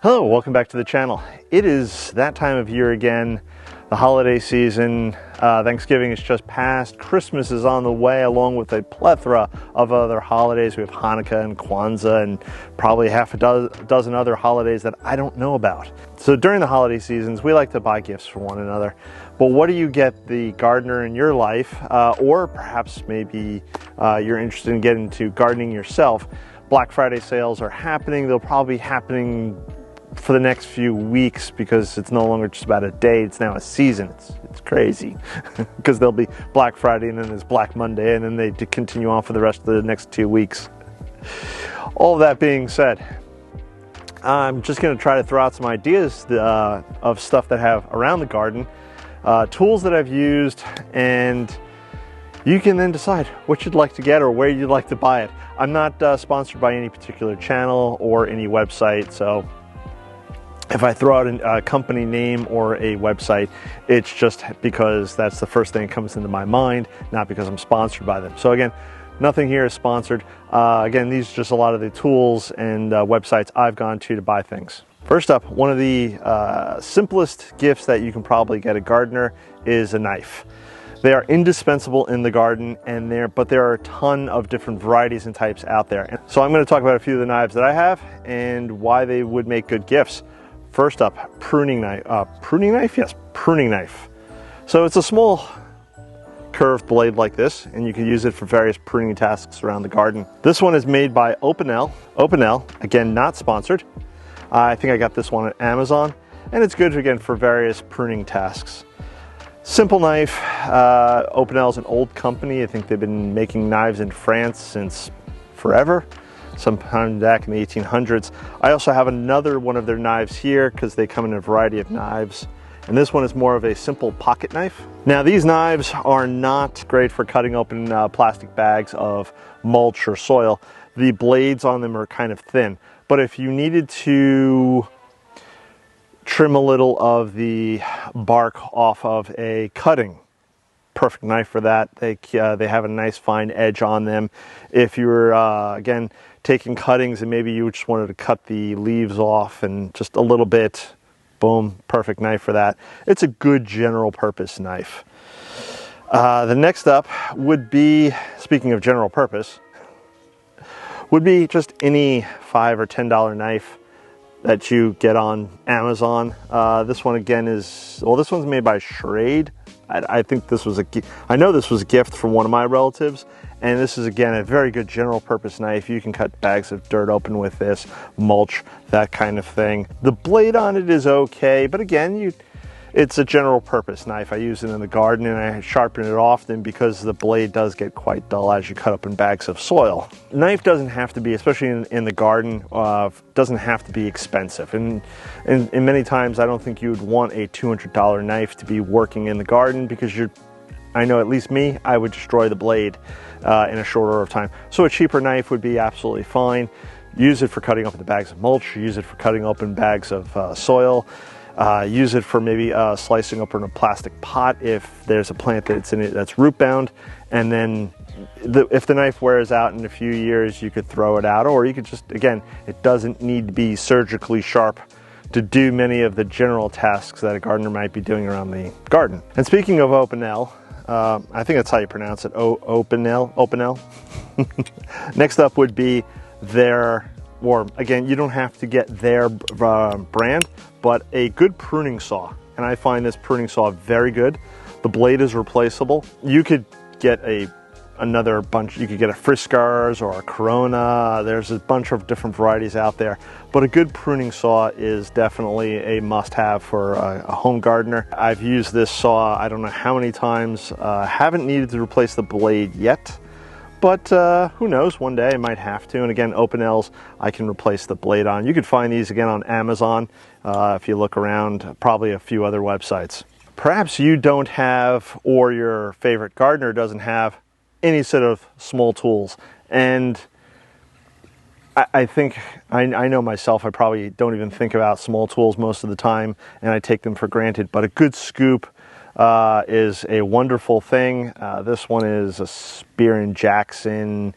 Hello, welcome back to the channel. It is that time of year again, the holiday season. Thanksgiving is just past. Christmas is on the way, along with a plethora of other holidays. We have Hanukkah and Kwanzaa and probably half a dozen other holidays that I don't know about. So during the holiday seasons, we like to buy gifts for one another. But what do you get the gardener in your life? Or perhaps maybe you're interested in getting into gardening yourself. Black Friday sales are happening. They'll probably be happening for the next few weeks because it's no longer just about a day, it's now a season. It's crazy because there'll be Black Friday and then there's Black Monday and then they continue on for the rest of the next 2 weeks. All that being said, I'm just going to try to throw out some ideas of stuff that I have around the garden, tools that I've used, and you can then decide what you'd like to get or where you'd like to buy it. I'm not sponsored by any particular channel or any website, so if I throw out a company name or a website, it's just because that's the first thing that comes into my mind, not because I'm sponsored by them. So again, nothing here is sponsored. Again, these are just a lot of the tools and websites I've gone to buy things. First up, one of the simplest gifts that you can probably get a gardener is a knife. They are indispensable in the garden, but there are a ton of different varieties and types out there. So I'm going to talk about a few of the knives that I have and why they would make good gifts. First up, pruning knife. Pruning knife? Yes, pruning knife. So it's a small curved blade like this, and you can use it for various pruning tasks around the garden. This one is made by Opinel. Opinel, again, not sponsored. I think I got this one at Amazon, and it's good, again, for various pruning tasks. Simple knife. Opinel is an old company. I think they've been making knives in France since forever. Sometime back in the 1800s. I also have another one of their knives here because they come in a variety of knives. And this one is more of a simple pocket knife. Now these knives are not great for cutting open plastic bags of mulch or soil. The blades on them are kind of thin. But if you needed to trim a little of the bark off of a cutting, perfect knife for that. They have a nice fine edge on them. If you're, again, taking cuttings and maybe you just wanted to cut the leaves off and just a little bit, boom, perfect knife for that. It's a good general purpose knife. The next up would be, speaking of general purpose, would be just any $5 or $10 knife that you get on Amazon. This one again is, well, this one's made by Schrade. I think this was I know this was a gift from one of my relatives, and this is again a very good general purpose knife. You can cut bags of dirt open with this, mulch, that kind of thing. The blade on it is okay, but again, it's a general purpose knife. I use it in the garden and I sharpen it often because the blade does get quite dull as you cut open bags of soil. Knife doesn't have to be, especially in the garden, doesn't have to be expensive. And many times I don't think you would want a $200 knife to be working in the garden because I know at least me, I would destroy the blade in a short order of time. So a cheaper knife would be absolutely fine. Use it for cutting open the bags of mulch, use it for cutting open bags of soil. Use it for maybe slicing open a plastic pot if there's a plant that's in it that's root bound, and then if the knife wears out in a few years, you could throw it out, or you could just, again, it doesn't need to be surgically sharp to do many of the general tasks that a gardener might be doing around the garden. And speaking of Opinel, I think that's how you pronounce it, Opinel. Next up would be their, or again, you don't have to get their brand, but a good pruning saw. And I find this pruning saw very good. The blade is replaceable. You could get another bunch, you could get a Friskars or a Corona. There's a bunch of different varieties out there, but a good pruning saw is definitely a must-have for a home gardener. I've used this saw, I don't know how many times, haven't needed to replace the blade yet. But who knows, one day I might have to. And again, Opinel's, I can replace the blade on. You can find these again on Amazon if you look around, probably a few other websites. Perhaps you don't have, or your favorite gardener doesn't have, any sort of small tools. And I think, I know myself, I probably don't even think about small tools most of the time, and I take them for granted. But a good scoop is a wonderful thing. This one is a Spear & Jackson.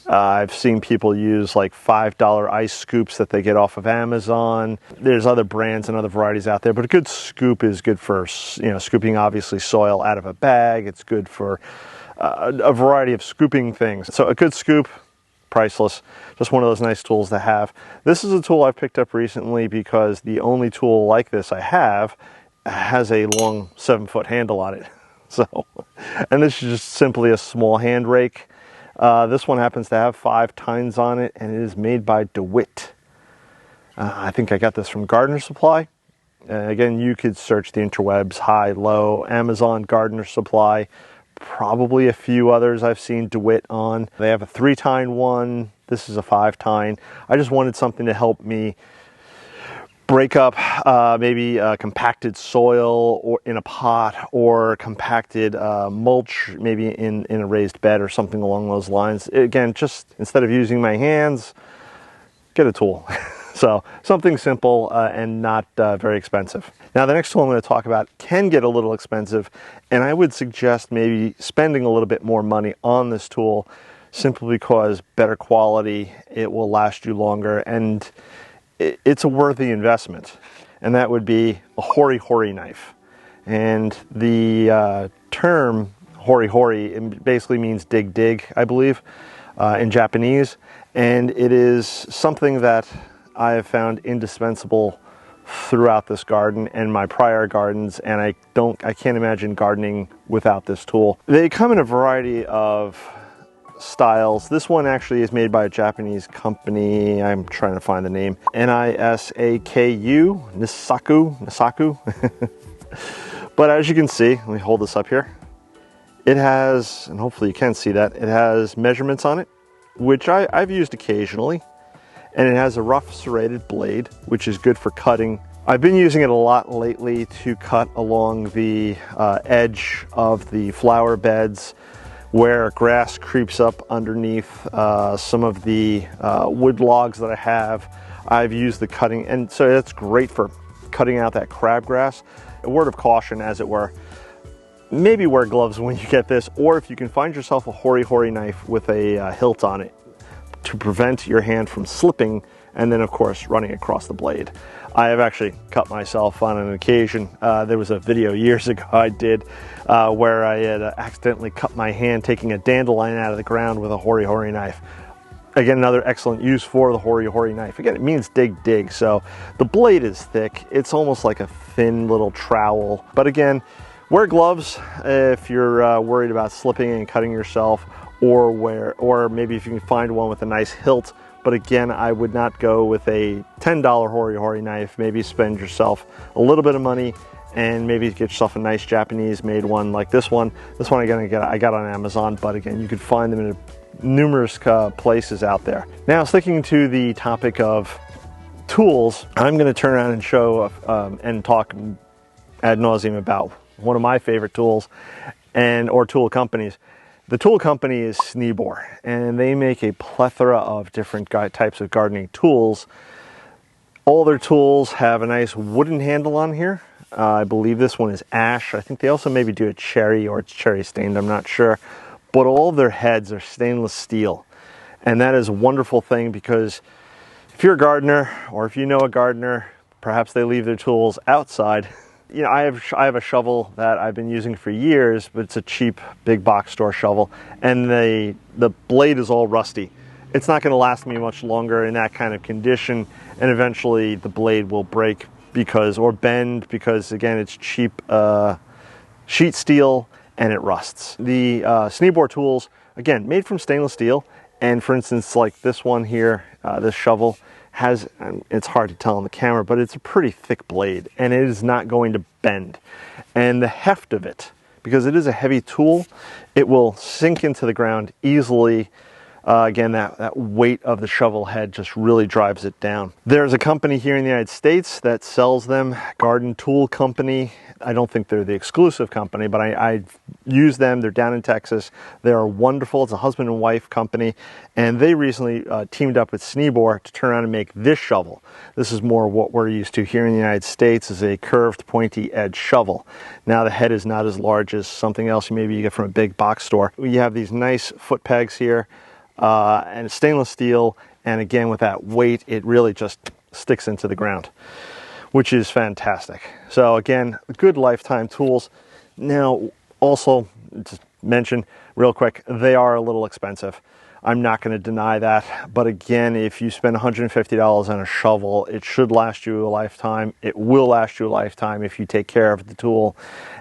I've seen people use like $5 ice scoops that they get off of Amazon. There's other brands and other varieties out there, but a good scoop is good for, scooping obviously soil out of a bag. It's good for a variety of scooping things. So a good scoop, priceless. Just one of those nice tools to have. This is a tool I've picked up recently because the only tool like this I have has a long 7-foot handle on it. So, and this is just simply a small hand rake. This one happens to have 5 tines on it, and it is made by DeWitt. I think I got this from Gardener Supply. Again, you could search the interwebs, high, low, Amazon, Gardener Supply, probably a few others I've seen DeWitt on. They have a 3-tine one. This is a 5-tine. I just wanted something to help me break up maybe compacted soil or in a pot, or compacted mulch maybe in a raised bed or something along those lines. Again, just instead of using my hands, get a tool. So something simple and not very expensive. Now the next tool I'm going to talk about can get a little expensive, and I would suggest maybe spending a little bit more money on this tool simply because better quality, it will last you longer, and it's a worthy investment, and that would be a Hori knife. And the term Hori, it basically means dig, I believe, in Japanese, and it is something that I have found indispensable throughout this garden and my prior gardens, and I can't imagine gardening without this tool. They come in a variety of styles. This one actually is made by a Japanese company. I'm trying to find the name. Nisaku, Nisaku. But as you can see, let me hold this up here. It has, and hopefully you can see that, it has measurements on it, which I've used occasionally. And it has a rough serrated blade, which is good for cutting. I've been using it a lot lately to cut along the edge of the flower beds where grass creeps up underneath some of the wood logs that I have. I've used the cutting, and so that's great for cutting out that crabgrass. A word of caution, as it were, maybe wear gloves when you get this, or if you can find yourself a Hori knife with a hilt on it to prevent your hand from slipping and then of course running across the blade. I have actually cut myself on an occasion. There was a video years ago I did where I had accidentally cut my hand taking a dandelion out of the ground with a Hori knife. Again, another excellent use for the Hori knife. Again, it means dig, so the blade is thick. It's almost like a thin little trowel. But again, wear gloves if you're worried about slipping and cutting yourself, or maybe if you can find one with a nice hilt. But again, I would not go with a $10 Hori knife. Maybe spend yourself a little bit of money and maybe get yourself a nice Japanese made one like this one. This one again, I got on Amazon, but again, you could find them in numerous places out there. Now, sticking to the topic of tools, I'm going to turn around and show and talk ad nauseum about one of my favorite tools or tool companies. The tool company is Sneebor, and they make a plethora of different types of gardening tools. All their tools have a nice wooden handle on here. I believe this one is ash. I think they also maybe do a cherry, or it's cherry stained, I'm not sure. But all of their heads are stainless steel. And that is a wonderful thing, because if you're a gardener, or if you know a gardener, perhaps they leave their tools outside. You know, I have a shovel that I've been using for years, but it's a cheap big box store shovel, and the blade is all rusty. It's not going to last me much longer in that kind of condition, and eventually the blade will break or bend because again, it's cheap sheet steel and it rusts. The Sneebor tools, again, made from stainless steel, and for instance, like this one here, this shovel has, it's hard to tell on the camera, but it's a pretty thick blade, and it is not going to bend. And the heft of it, because it is a heavy tool, it will sink into the ground easily. Again, that weight of the shovel head just really drives it down. There's a company here in the United States that sells them, Garden Tool Company. I don't think they're the exclusive company, but I use them. They're down in Texas. They're wonderful. It's a husband and wife company, and they recently teamed up with Sneebor to turn around and make this shovel. This is more what we're used to here in the United States, is a curved, pointy edge shovel. Now the head is not as large as something else maybe you get from a big box store. You have these nice foot pegs here. and it's stainless steel. And again, with that weight, it really just sticks into the ground, which is fantastic. So again, good lifetime tools. Now, also, just mention real quick, they are a little expensive. I'm not going to deny that. But again, if you spend $150 on a shovel, it should last you a lifetime. It will last you a lifetime if you take care of the tool.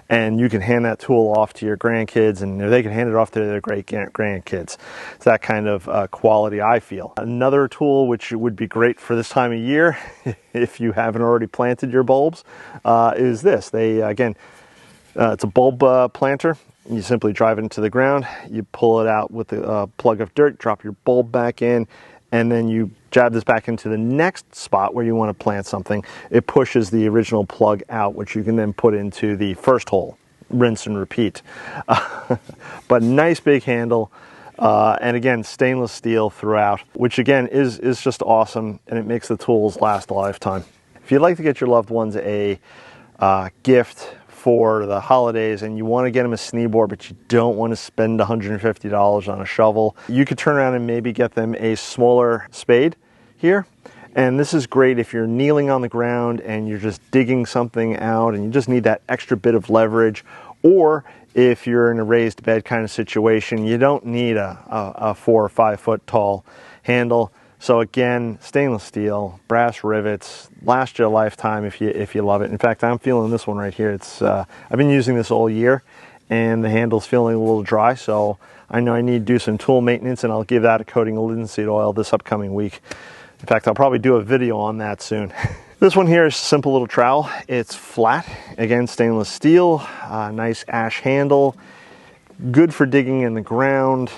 And you can hand that tool off to your grandkids, and they can hand it off to their great grandkids. It's that kind of quality, I feel. Another tool which would be great for this time of year, if you haven't already planted your bulbs, is this. It's a bulb planter. You simply drive it into the ground, you pull it out with a plug of dirt, drop your bulb back in, and then you jab this back into the next spot where you want to plant something. It pushes the original plug out, which you can then put into the first hole. Rinse and repeat. But nice big handle, and again, stainless steel throughout, which again is just awesome, and it makes the tools last a lifetime. If you'd like to get your loved ones a gift for the holidays and you want to get them a Sneeboard, but you don't want to spend $150 on a shovel, you could turn around and maybe get them a smaller spade here. And this is great if you're kneeling on the ground and you're just digging something out and you just need that extra bit of leverage, or if you're in a raised bed kind of situation, you don't need a 4 or 5 foot tall handle. So again, stainless steel, brass rivets, last you a lifetime if you love it. In fact, I'm feeling this one right here. It's I've been using this all year, and the handle's feeling a little dry, so I know I need to do some tool maintenance, and I'll give that a coating of linseed oil this upcoming week. In fact, I'll probably do a video on that soon. This one here is a simple little trowel. It's flat, again, stainless steel, nice ash handle, good for digging in the ground.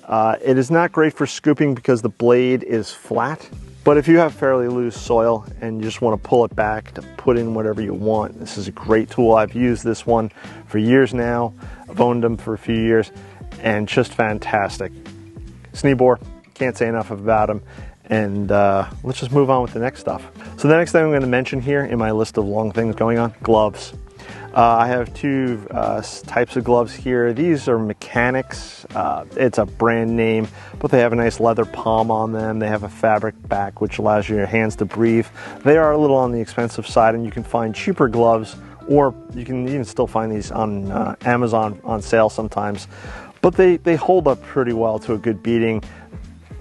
It is not great for scooping because the blade is flat, but if you have fairly loose soil and you just want to pull it back to put in whatever you want, this is a great tool. I've used this one for years now. I've owned them for a few years, and just fantastic. Sneeboard, can't say enough about them. And let's just move on with the next stuff. So the next thing I'm going to mention here in my list of long things going on, gloves. I have two types of gloves here. These are mechanics. It's a brand name, but they have a nice leather palm on them. They have a fabric back, which allows your hands to breathe. They are a little on the expensive side, and you can find cheaper gloves, or you can even still find these on Amazon on sale sometimes. But they hold up pretty well to a good beating.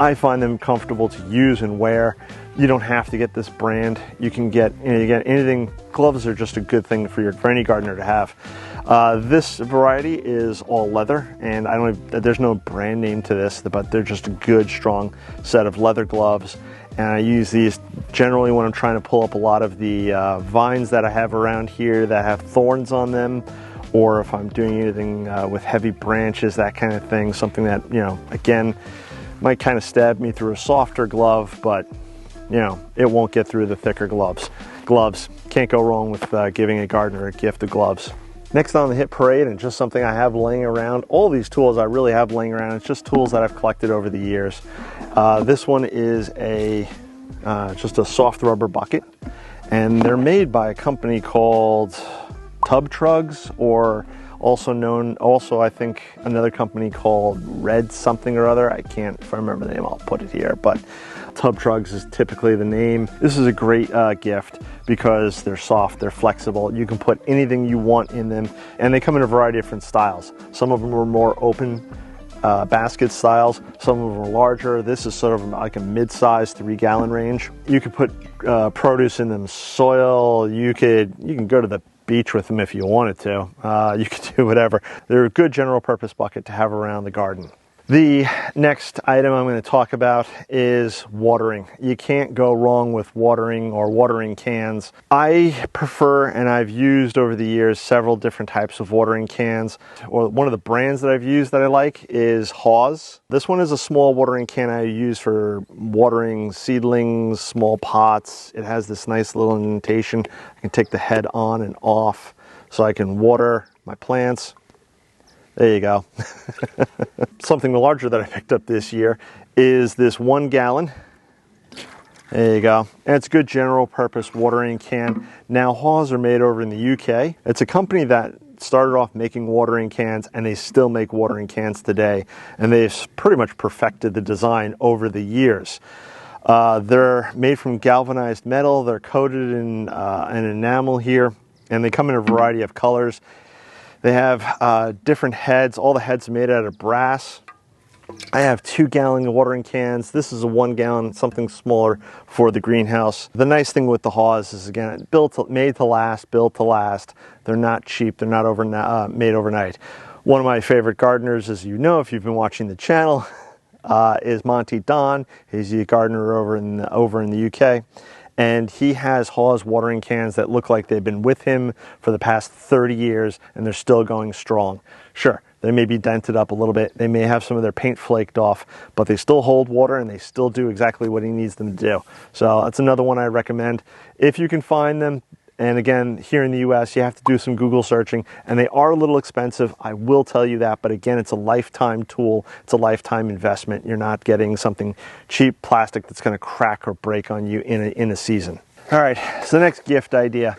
I find them comfortable to use and wear. You don't have to get this brand. You can get anything. Gloves are just a good thing for any gardener to have. This variety is all leather, and there's no brand name to this, but they're just a good, strong set of leather gloves. And I use these generally when I'm trying to pull up a lot of the vines that I have around here that have thorns on them, or if I'm doing anything with heavy branches, that kind of thing. Something that, again, might kind of stab me through a softer glove, but it won't get through the thicker gloves. Gloves, can't go wrong with giving a gardener a gift of gloves. Next on the hit parade, and just something I have laying around, all these tools I really have laying around, it's just tools that I've collected over the years. This one is just a soft rubber bucket, and they're made by a company called Tub Trugs, or also I think another company called Red something or other. If I remember the name, I'll put it here, but Tub Trugs is typically the name. This is a great gift because they're soft, they're flexible. You can put anything you want in them, and they come in a variety of different styles. Some of them are more open basket styles, some of them are larger. This is sort of like a mid-sized 3-gallon range. You could put produce in them, soil. You can go to the beach with them if you wanted to. You could do whatever. They're a good general purpose bucket to have around the garden. The next item I'm going to talk about is watering. You can't go wrong with watering or watering cans. I prefer, and I've used over the years, several different types of watering cans. One of the brands that I've used that I like is Hawes. This one is a small watering can I use for watering seedlings, small pots. It has this nice little indentation. I can take the head on and off so I can water my plants. There you go. Something larger that I picked up this year is this 1 gallon. There you go. And it's a good general purpose watering can. Now, Hawes are made over in the UK. It's a company that started off making watering cans, and they still make watering cans today, and they've pretty much perfected the design over the years. They're made from galvanized metal. They're coated in an enamel here, and they come in a variety of colors. They have different heads. All the heads are made out of brass. I have 2-gallon watering cans. This is a 1-gallon, something smaller for the greenhouse. The nice thing with the Haws is, again, made to last, built to last. They're not cheap. They're not made overnight. One of my favorite gardeners, as you know if you've been watching the channel, is Monty Don. He's a gardener over in the UK. And he has Haws watering cans that look like they've been with him for the past 30 years, and they're still going strong. Sure, they may be dented up a little bit. They may have some of their paint flaked off, but they still hold water and they still do exactly what he needs them to do. So that's another one I recommend. If you can find them, and again, here in the US, you have to do some Google searching, and they are a little expensive. I will tell you that, but again, it's a lifetime tool. It's a lifetime investment. You're not getting something cheap plastic that's going to crack or break on you in a season. All right, so the next gift idea.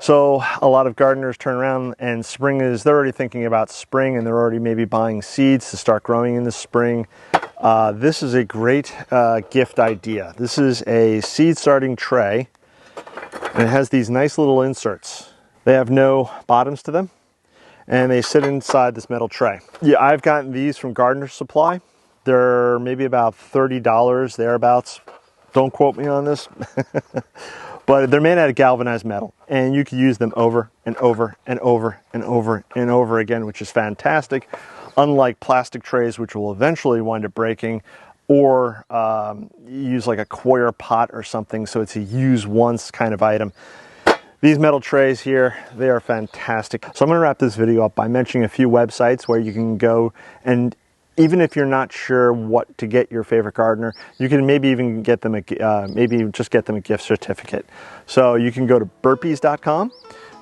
So a lot of gardeners turn around and they're already thinking about spring, and they're already maybe buying seeds to start growing in the spring. This is a great gift idea. This is a seed starting tray. And it has these nice little inserts. They have no bottoms to them, and they sit inside this metal tray. Yeah, I've gotten these from Gardener Supply. They're maybe about $30 thereabouts. Don't quote me on this. But they're made out of galvanized metal, and you can use them over and over and over and over and over again, which is fantastic. Unlike plastic trays, which will eventually wind up breaking, or use like a coir pot or something, so it's a use once kind of item. These metal trays here, they are fantastic. So I'm going to wrap this video up by mentioning a few websites where you can go, and even if you're not sure what to get your favorite gardener, you can maybe even get them maybe just get them a gift certificate. So you can go to burpees.com.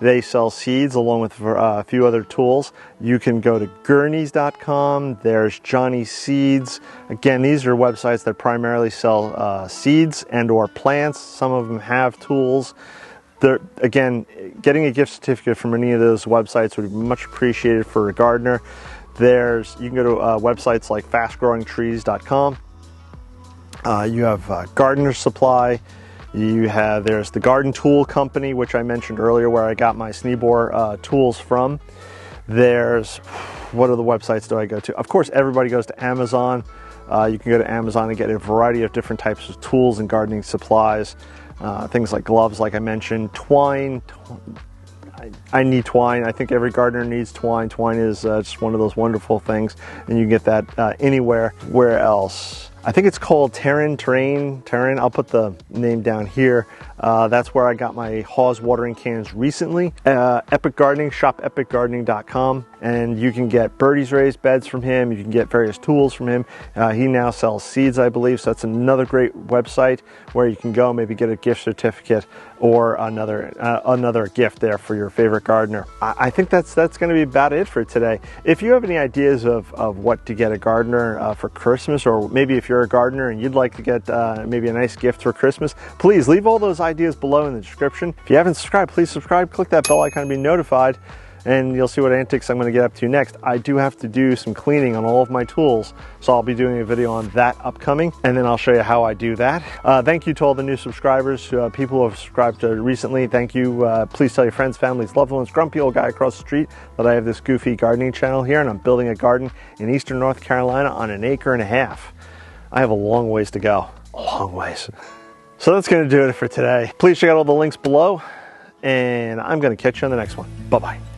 They sell seeds along with a few other tools. You can go to gurneys.com. There's Johnny Seeds. Again, these are websites that primarily sell seeds and or plants. Some of them have tools. Again, getting a gift certificate from any of those websites would be much appreciated for a gardener. You can go to websites like fastgrowingtrees.com. You have Gardener Supply. There's the Garden Tool Company, which I mentioned earlier, where I got my Sneebor tools from. What other websites do I go to? Of course, everybody goes to Amazon. You can go to Amazon and get a variety of different types of tools and gardening supplies. Things like gloves, like I mentioned, twine. I need twine. I think every gardener needs twine. Twine is just one of those wonderful things, and you can get that anywhere. Where else? I think it's called Terran. I'll put the name down here. That's where I got my Haws watering cans recently. Epic Gardening, shop epicgardening.com, and you can get Birdie's raised beds from him. You can get various tools from him. He now sells seeds, I believe, so that's another great website where you can go, maybe get a gift certificate or another gift there for your favorite gardener. I think that's going to be about it for today. If you have any ideas of what to get a gardener for Christmas, or maybe if you're a gardener and you'd like to get maybe a nice gift for Christmas, please leave all those ideas below in the description. If you haven't subscribed, please subscribe. Click that bell icon to be notified, and you'll see what antics I'm going to get up to next. I do have to do some cleaning on all of my tools, so I'll be doing a video on that upcoming, and then I'll show you how I do that. Thank you to all the new subscribers, people who have subscribed recently. Thank you. Please tell your friends, families, loved ones, grumpy old guy across the street, that I have this goofy gardening channel here, and I'm building a garden in eastern North Carolina on 1.5 acres. I have a long ways to go, a long ways. So that's going to do it for today. Please check out all the links below, and I'm going to catch you on the next one. Bye-bye.